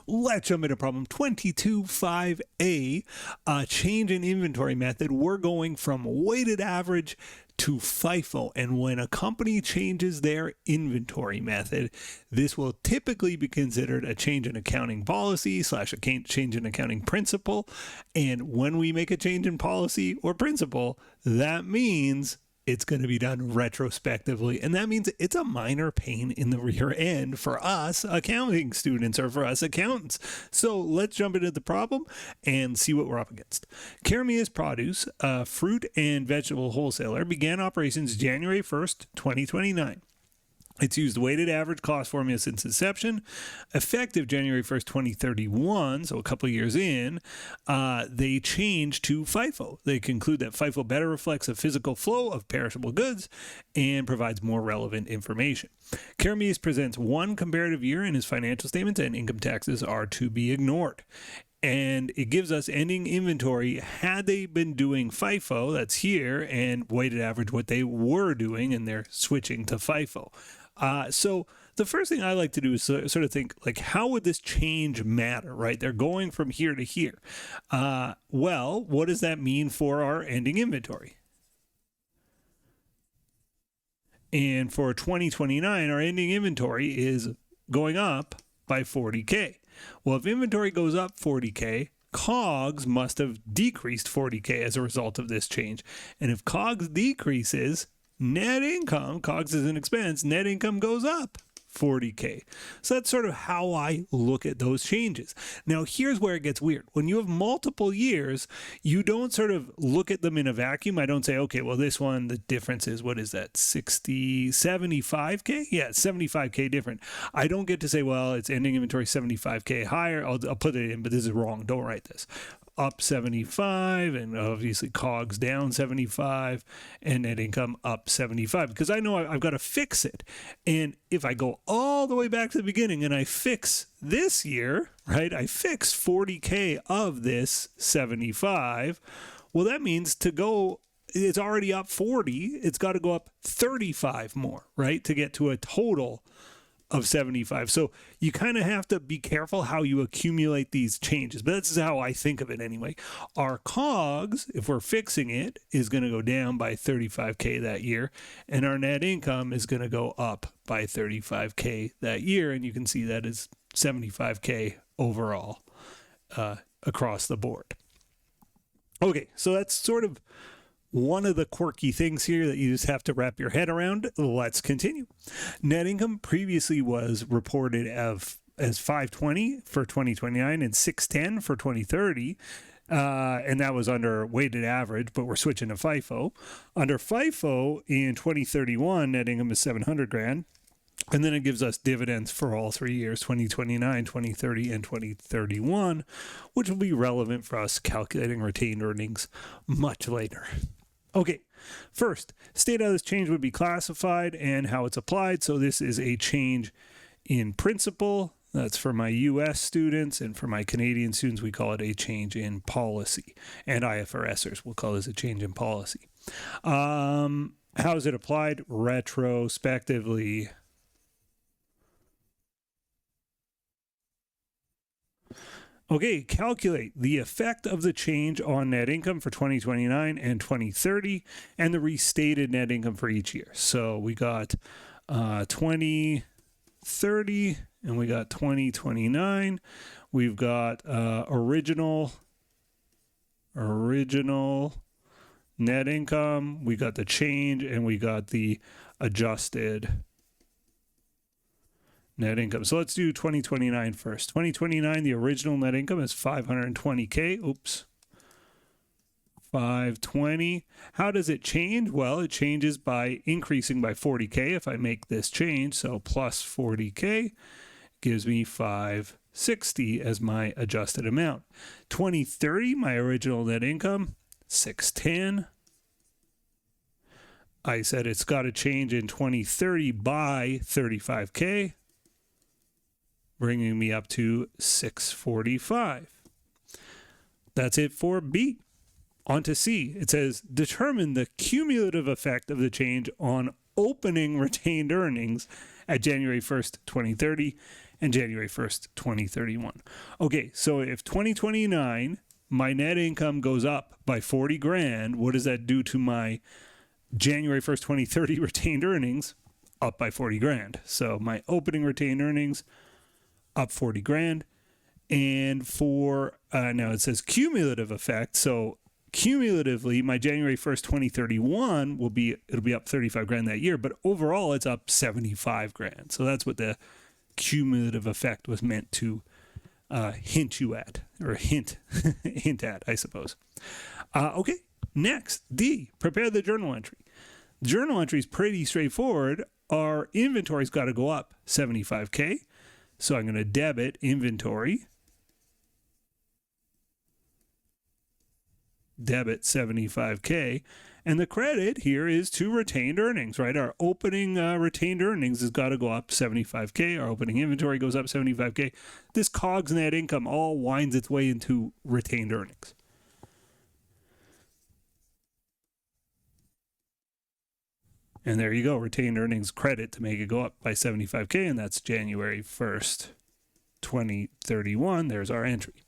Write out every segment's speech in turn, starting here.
Let's jump into problem 22.5a, a change in inventory method. We're going from weighted average to FIFO, and when a company changes their inventory method, this will typically be considered a change in accounting policy / a change in accounting principle. And when we make a change in policy or principle, that means it's going to be done retrospectively, and that means it's a minor pain in the rear end for us accounting students or for us accountants. So let's jump into the problem and see what we're up against. Caramia's Produce, a fruit and vegetable wholesaler, began operations January 1st, 2029. It's used weighted average cost formula since inception. Effective January 1st, 2031, so a couple of years in, they change to FIFO. They conclude that FIFO better reflects the physical flow of perishable goods and provides more relevant information. Caramias presents one comparative year in his financial statements, and income taxes are to be ignored. And it gives us ending inventory had they been doing FIFO, that's here, and weighted average what they were doing, and they're switching to FIFO. So the first thing I like to do is sort of think, like, how would this change matter, right? They're going from here to here. Well, what does that mean for our ending inventory? And for 2029, our ending inventory is going up by 40K. Well, if inventory goes up 40K, COGS must have decreased 40K as a result of this change. And if COGS decreases, net income, COGS is an expense, net income goes up 40K. So that's sort of how I look at those changes. Now, here's where it gets weird. When you have multiple years, you don't sort of look at them in a vacuum. I don't say, okay, well, this one, the difference is, what is that, 75K? Yeah, 75K different. I don't get to say, well, it's ending inventory 75K higher. I'll put it in, but this is wrong. Don't write this. Up 75, and obviously COGS down 75, and net income up 75, because I know I've got to fix it. And if I go all the way back to the beginning and I fix this year, right, I fix 40K of this 75, well, that means to go, it's already up 40, it's got to go up 35 more, right, to get to a total of 75. So you kind of have to be careful how you accumulate these changes, but that's how I think of it anyway. Our COGS, if we're fixing it, is going to go down by 35K that year, and our net income is going to go up by 35K that year, and you can see that is 75K overall across the board. Okay, so that's sort of one of the quirky things here that you just have to wrap your head around. Let's continue. Net income previously was reported as 520 for 2029 and 610 for 2030. And that was under weighted average, but we're switching to FIFO. Under FIFO in 2031, net income is 700 grand. And then it gives us dividends for all 3 years, 2029, 2030, and 2031, which will be relevant for us calculating retained earnings much later. Okay, first, state how this change would be classified and how it's applied. So this is a change in principle. That's for my U.S. students, and for my Canadian students, we call it a change in policy. And IFRSers will call this a change in policy. How is it applied? Retrospectively. Okay, calculate the effect of the change on net income for 2029 and 2030 and the restated net income for each year. So we got 2030 and we got 2029. We've got original net income. We got the change, and we got the adjusted net income. So let's do 2029 first. 2029, the original net income is 520K. Oops. 520. How does it change? Well, it changes by increasing by 40K if I make this change. So plus 40K gives me 560 as my adjusted amount. 2030, my original net income, 610. I said it's got to change in 2030 by 35K. Bringing me up to 645. That's it for B. On to C. It says, determine the cumulative effect of the change on opening retained earnings at January 1st, 2030 and January 1st, 2031. Okay, so if 2029, my net income goes up by 40 grand, what does that do to my January 1st, 2030 retained earnings? Up by 40 grand. So my opening retained earnings up 40 grand. And for, now it says cumulative effect. So cumulatively, my January 1st, 2031 it'll be up 35 grand that year, but overall it's up 75 grand. So that's what the cumulative effect was meant to hint you at, or hint at, I suppose. Okay, next, D, prepare the journal entry. The journal entry is pretty straightforward. Our inventory's got to go up 75K. So I'm going to debit inventory, debit 75K, and the credit here is to retained earnings, right? Our opening retained earnings has got to go up 75K. Our opening inventory goes up 75K. This COGS net income all winds its way into retained earnings. And there you go, retained earnings credit to make it go up by 75K, and that's January 1st, 2031. There's our entry.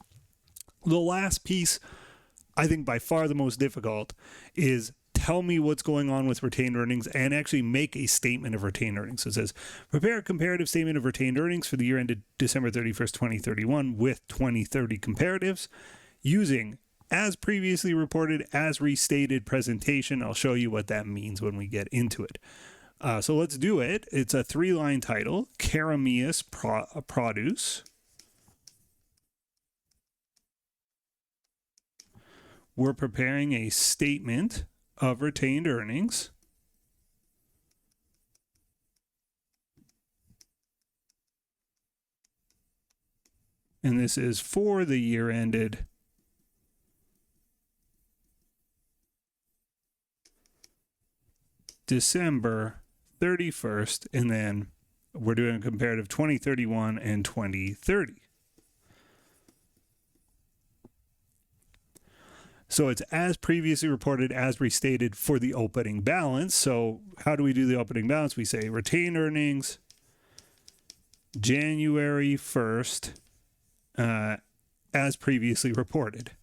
The last piece, I think by far the most difficult, is tell me what's going on with retained earnings and actually make a statement of retained earnings. So it says, prepare a comparative statement of retained earnings for the year ended December 31st, 2031 with 2030 comparatives using as previously reported, as restated presentation. I'll show you what that means when we get into it. So let's do it. It's a 3-line title, Caramius Produce. We're preparing a statement of retained earnings. And this is for the year ended December 31st, and then we're doing a comparative 2031 and 2030. So it's as previously reported, as restated for the opening balance. So how do we do the opening balance? We say retained earnings, January 1st, as previously reported.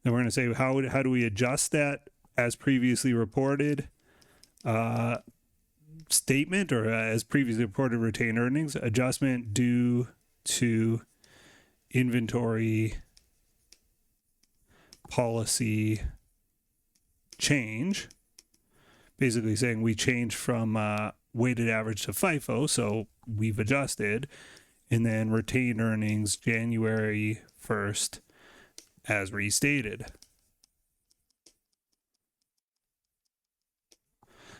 Then we're going to say, how do we adjust that as previously reported statement, or as previously reported retained earnings? Adjustment due to inventory policy change. Basically saying we changed from weighted average to FIFO, so we've adjusted. And then retained earnings January 1st as restated.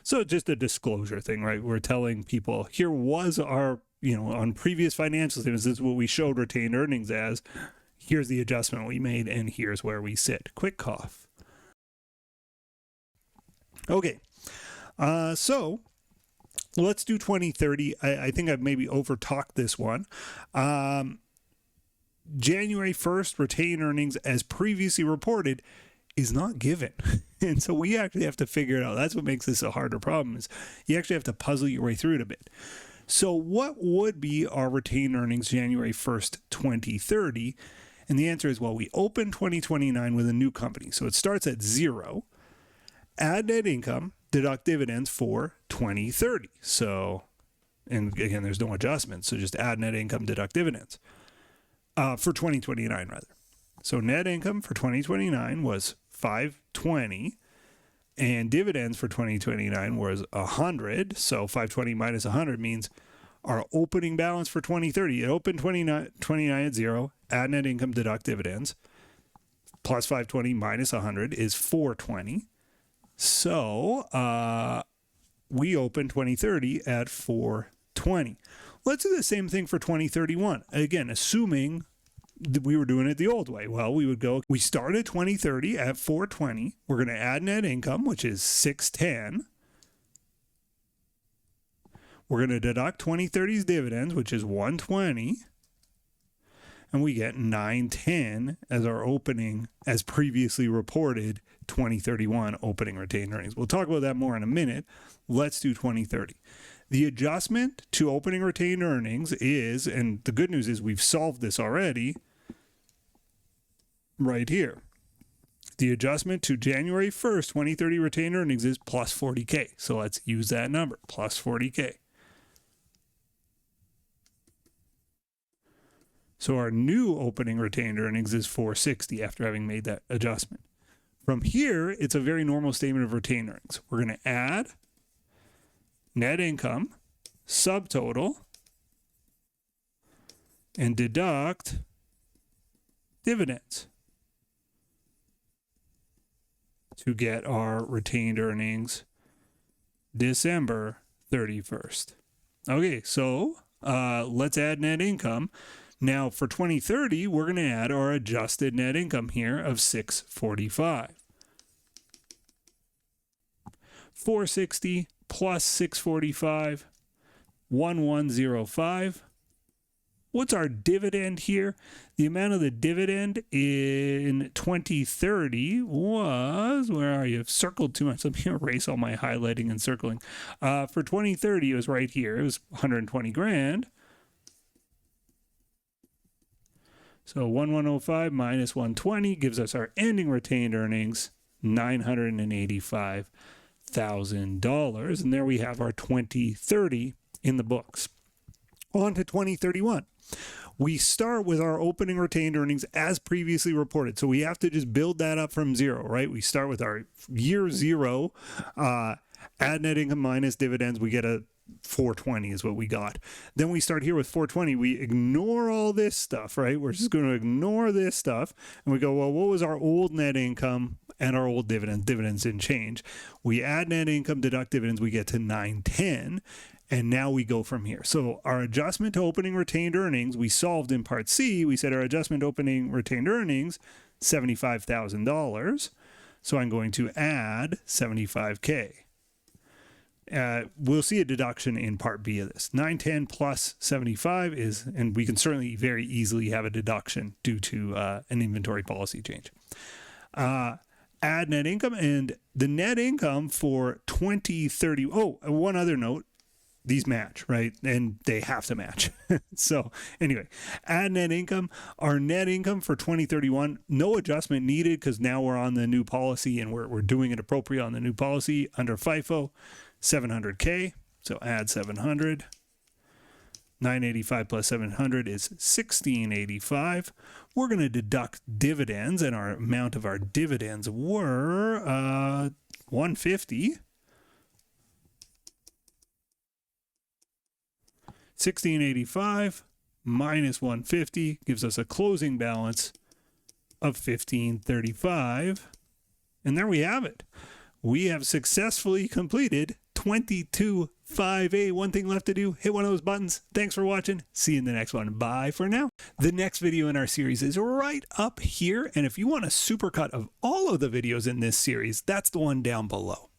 So just a disclosure thing, right? We're telling people, here was our, on previous financial statements, this is what we showed retained earnings as. Here's the adjustment we made, and here's where we sit. Quick cough. Okay, so let's do 2030. I think I've maybe over-talked this one. January 1st, retained earnings as previously reported is not given. And so we actually have to figure it out. That's what makes this a harder problem, is you actually have to puzzle your way through it a bit. So what would be our retained earnings January 1st, 2030? And the answer is, well, we open 2029 with a new company. So it starts at 0. Add net income, deduct dividends for 2030. So, and again, there's no adjustments. So just add net income, deduct dividends. For 2029, rather. So net income for 2029 was 520, and dividends for 2029 was 100. So 520 minus 100 means our opening balance for 2030. It opened 29 at 0, add net income, deduct dividends, plus 520 minus 100 is 420. So we opened 2030 at 420. Let's do the same thing for 2031. Again, assuming that we were doing it the old way. Well, we started 2030 at 420. We're going to add net income, which is 610. We're going to deduct 2030's dividends, which is 120. and we get 910 as our opening, as previously reported 2031 opening retained earnings. We'll talk about that more in a minute. Let's do 2030. The adjustment to opening retained earnings is, and the good news is we've solved this already right here. The adjustment to January 1st, 2030 retained earnings is plus 40K. So let's use that number, plus 40K. So our new opening retained earnings is 460 after having made that adjustment. From here, it's a very normal statement of retained earnings. We're going to add net income, subtotal, and deduct dividends to get our retained earnings December 31st. Okay, so let's add net income. Now for 2030, we're going to add our adjusted net income here of 645. 460 plus 645, 1105. What's our dividend here? The amount of the dividend in 2030 was, where are you? I've circled too much. Let me erase all my highlighting and circling. For 2030, it was right here. It was 120 grand. So 1105 minus 120 gives us our ending retained earnings, $985,000. And there we have our 2030 in the books. On to 2031. We start with our opening retained earnings as previously reported. So we have to just build that up from zero, right? We start with our year zero, add net income minus dividends. We get a 420 is what we got. Then we start here with 420. We ignore all this stuff, right? We're just going to ignore this stuff. And we go, well, what was our old net income and our old dividends? Dividends didn't change. We add net income, deduct dividends. We get to 910. And now we go from here. So our adjustment to opening retained earnings, we solved in part C. We said our adjustment to opening retained earnings, $75,000. So I'm going to add 75K. We'll see a deduction in part B of this. 910 plus 75 is, and we can certainly very easily have a deduction due to an inventory policy change. Add net income, and the net income for 2030. Oh, one other note. These match, right? And they have to match. So anyway, add net income. Our net income for 2031, no adjustment needed because now we're on the new policy and we're doing it appropriate on the new policy under FIFO, 700K. So add 700. 985 plus 700 is 1685. We're going to deduct dividends, and our amount of our dividends were 150. 1685 minus 150 gives us a closing balance of 1535. And there we have it. We have successfully completed 22.5A. One thing left to do, hit one of those buttons. Thanks for watching. See you in the next one. Bye for now. The next video in our series is right up here. And if you want a supercut of all of the videos in this series, that's the one down below.